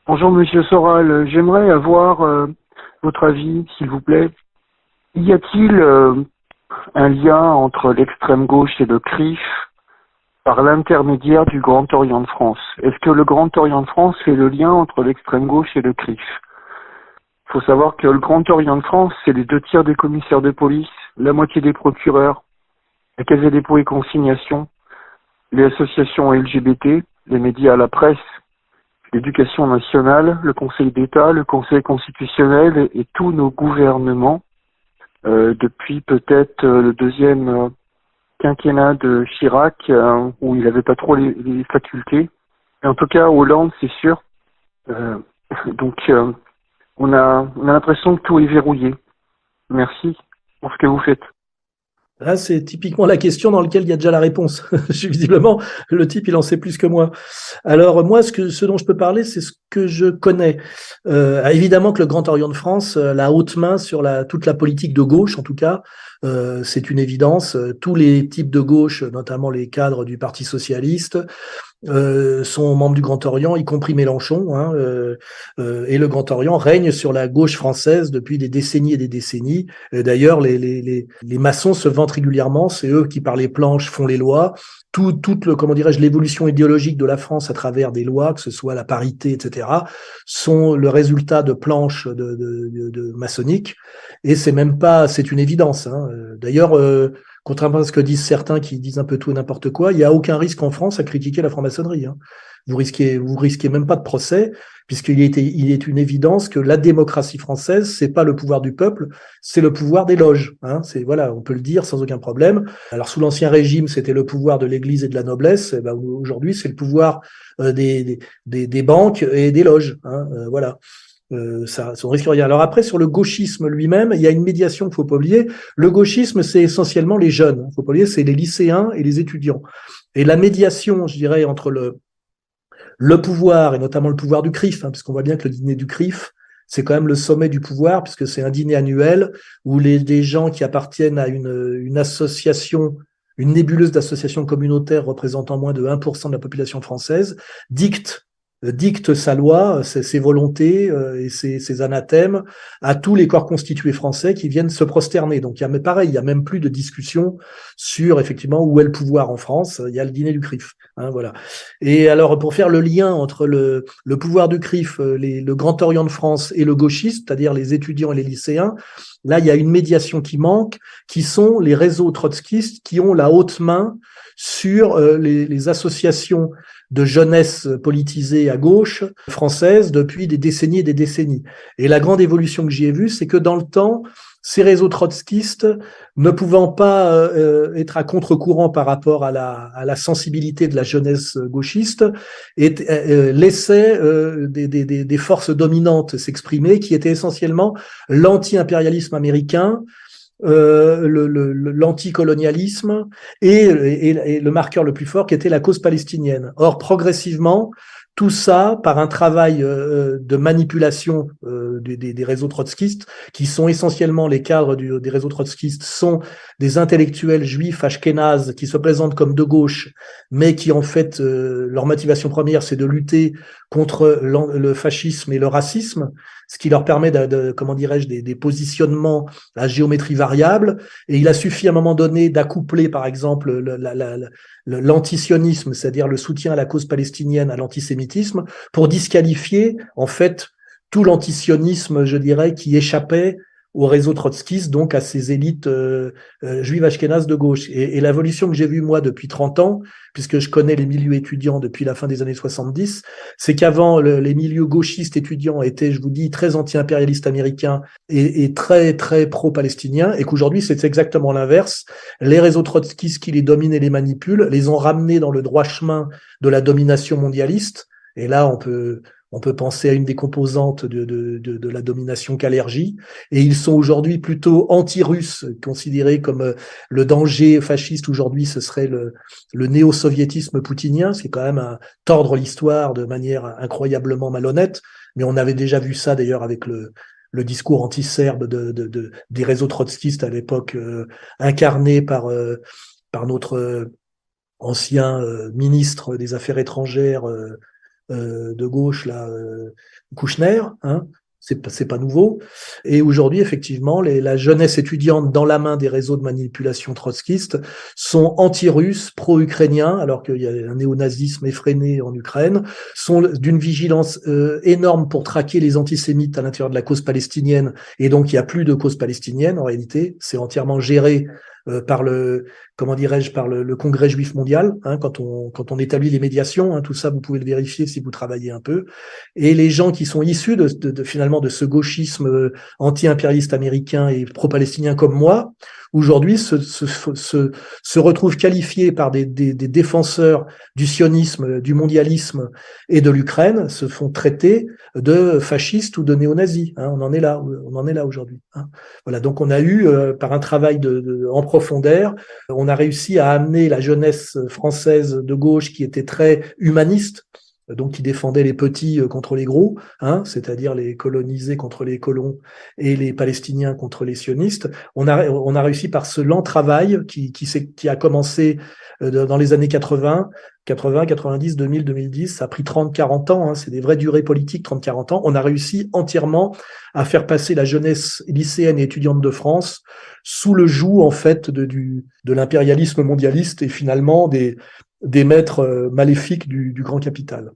Bonjour Monsieur Soral, j'aimerais avoir votre avis, s'il vous plaît. Y a-t-il un lien entre l'extrême gauche et le CRIF par l'intermédiaire du Grand Orient de France? Est-ce que le Grand Orient de France fait le lien entre l'extrême gauche et le CRIF? Il faut savoir que le Grand Orient de France, c'est les 2 tiers des commissaires de police, la moitié des procureurs, la Caisse des dépôts et consignations, les associations LGBT, les médias, la presse, l'éducation nationale, le Conseil d'État, le Conseil constitutionnel et tous nos gouvernements depuis peut-être le deuxième quinquennat de Chirac où il n'avait pas trop les facultés. Et en tout cas, Hollande, c'est sûr. Euh, donc, on a l'impression que tout est verrouillé. Merci pour ce que vous faites. Là, c'est typiquement la question dans laquelle il y a déjà la réponse. Visiblement, le type, il en sait plus que moi. Alors, moi, ce dont je peux parler, c'est ce que je connais. Évidemment que le Grand Orient de France, la haute main sur toute la politique de gauche, en tout cas, c'est une évidence. Tous les types de gauche, notamment les cadres du Parti socialiste, sont membres du Grand Orient, y compris Mélenchon, hein, et le Grand Orient règne sur la gauche française depuis des décennies et des décennies. Et d'ailleurs, les maçons se vantent régulièrement, c'est eux qui par les planches font les lois. Comment dirais-je, l'évolution idéologique de la France à travers des lois, que ce soit la parité, etc., sont le résultat de planches de maçonniques. Et c'est une évidence. Hein. D'ailleurs, contrairement à ce que disent certains qui disent un peu tout et n'importe quoi, il n'y a aucun risque en France à critiquer la franc-maçonnerie. Hein. Vous risquez même pas de procès, puisqu'il est une évidence que la démocratie française, c'est pas le pouvoir du peuple, c'est le pouvoir des loges. Hein. Voilà, on peut le dire sans aucun problème. Alors sous l'Ancien Régime, c'était le pouvoir de l'Église et de la noblesse. Et ben, aujourd'hui, c'est le pouvoir des banques et des loges. Hein. Voilà. Ça risque rien. Alors après, sur le gauchisme lui-même, il y a une médiation qu'il ne faut pas oublier. Le gauchisme, c'est essentiellement les jeunes. Il ne faut pas oublier, c'est les lycéens et les étudiants. Et la médiation, je dirais, entre le pouvoir, et notamment le pouvoir du CRIF, hein, parce qu'on voit bien que le dîner du CRIF, c'est quand même le sommet du pouvoir, puisque c'est un dîner annuel où des gens qui appartiennent à une association, une nébuleuse d'associations communautaires représentant moins de 1% de la population française, dicte sa loi, ses volontés et ses anathèmes à tous les corps constitués français qui viennent se prosterner. Donc, il y a même plus de discussion sur, effectivement, où est le pouvoir en France. Il y a le dîner du CRIF. Hein, voilà. Et alors, pour faire le lien entre le pouvoir du CRIF, le Grand Orient de France et le gauchisme, c'est-à-dire les étudiants et les lycéens, là, il y a une médiation qui manque, qui sont les réseaux trotskistes qui ont la haute main sur les associations de jeunesse politisée à gauche française depuis des décennies et des décennies. Et la grande évolution que j'y ai vue, c'est que dans le temps, ces réseaux trotskistes, ne pouvant pas être à contre-courant par rapport à la sensibilité de la jeunesse gauchiste, laissaient des forces dominantes s'exprimer, qui étaient essentiellement l'anti-impérialisme américain, l'anticolonialisme et le marqueur le plus fort qui était la cause palestinienne. Or, progressivement, tout ça, par un travail de manipulation des réseaux trotskistes, qui sont essentiellement les cadres des réseaux trotskistes, sont des intellectuels juifs ashkénazes qui se présentent comme de gauche, mais qui en fait, leur motivation première, c'est de lutter contre le fascisme et le racisme, ce qui leur permet comment dirais-je, des positionnements à géométrie variable. Et il a suffi à un moment donné d'accoupler, par exemple, l'antisionisme, c'est-à-dire le soutien à la cause palestinienne, à l'antisémitisme, pour disqualifier, en fait, tout l'antisionisme, je dirais, qui échappait au réseau trotskiste, donc à ces élites juives ashkénazes de gauche. Et l'évolution que j'ai vue, moi, depuis 30 ans, puisque je connais les milieux étudiants depuis la fin des années 70, c'est qu'avant, les milieux gauchistes étudiants étaient, je vous dis, très anti-impérialistes américains et très, très pro-palestiniens, et qu'aujourd'hui, c'est exactement l'inverse. Les réseaux trotskistes qui les dominent et les manipulent les ont ramenés dans le droit chemin de la domination mondialiste. Et là, on peut penser à une des composantes de la domination qu'allergie. Et ils sont aujourd'hui plutôt anti-russes, considérés comme le danger fasciste. Aujourd'hui, ce serait le néo-soviétisme poutinien, ce qui est quand même tordre l'histoire de manière incroyablement malhonnête. Mais on avait déjà vu ça d'ailleurs avec le discours anti-serbe des réseaux trotskistes à l'époque, incarné par notre ancien ministre des Affaires étrangères, de gauche, là, Kouchner, hein, c'est pas nouveau. Et aujourd'hui, effectivement, la jeunesse étudiante dans la main des réseaux de manipulation trotskistes sont anti-russes, pro-ukrainiens, alors qu'il y a un néonazisme effréné en Ukraine, sont d'une vigilance énorme pour traquer les antisémites à l'intérieur de la cause palestinienne. Et donc, il n'y a plus de cause palestinienne, en réalité. C'est entièrement géré par le Congrès juif mondial, hein, quand on établit les médiations, hein, tout ça vous pouvez le vérifier si vous travaillez un peu. Et les gens qui sont issus finalement de ce gauchisme anti-impérialiste américain et pro-palestinien comme moi, aujourd'hui se retrouvent qualifiés par des défenseurs du sionisme, du mondialisme et de l'Ukraine, se font traiter de fascistes ou de néo-nazis. Hein, on en est là aujourd'hui. Hein. Voilà, donc on a eu, par un travail en profondeur, on a réussi à amener la jeunesse française de gauche qui était très humaniste, donc qui défendait les petits contre les gros, hein, c'est-à-dire les colonisés contre les colons et les Palestiniens contre les sionistes. On a réussi par ce lent travail qui a commencé dans les années 80, 90, 2000, 2010, ça a pris 30, 40 ans, hein, c'est des vraies durées politiques, 30, 40 ans. On a réussi entièrement à faire passer la jeunesse lycéenne et étudiante de France sous le joug, en fait, de l'impérialisme mondialiste et finalement des maîtres maléfiques du grand capital.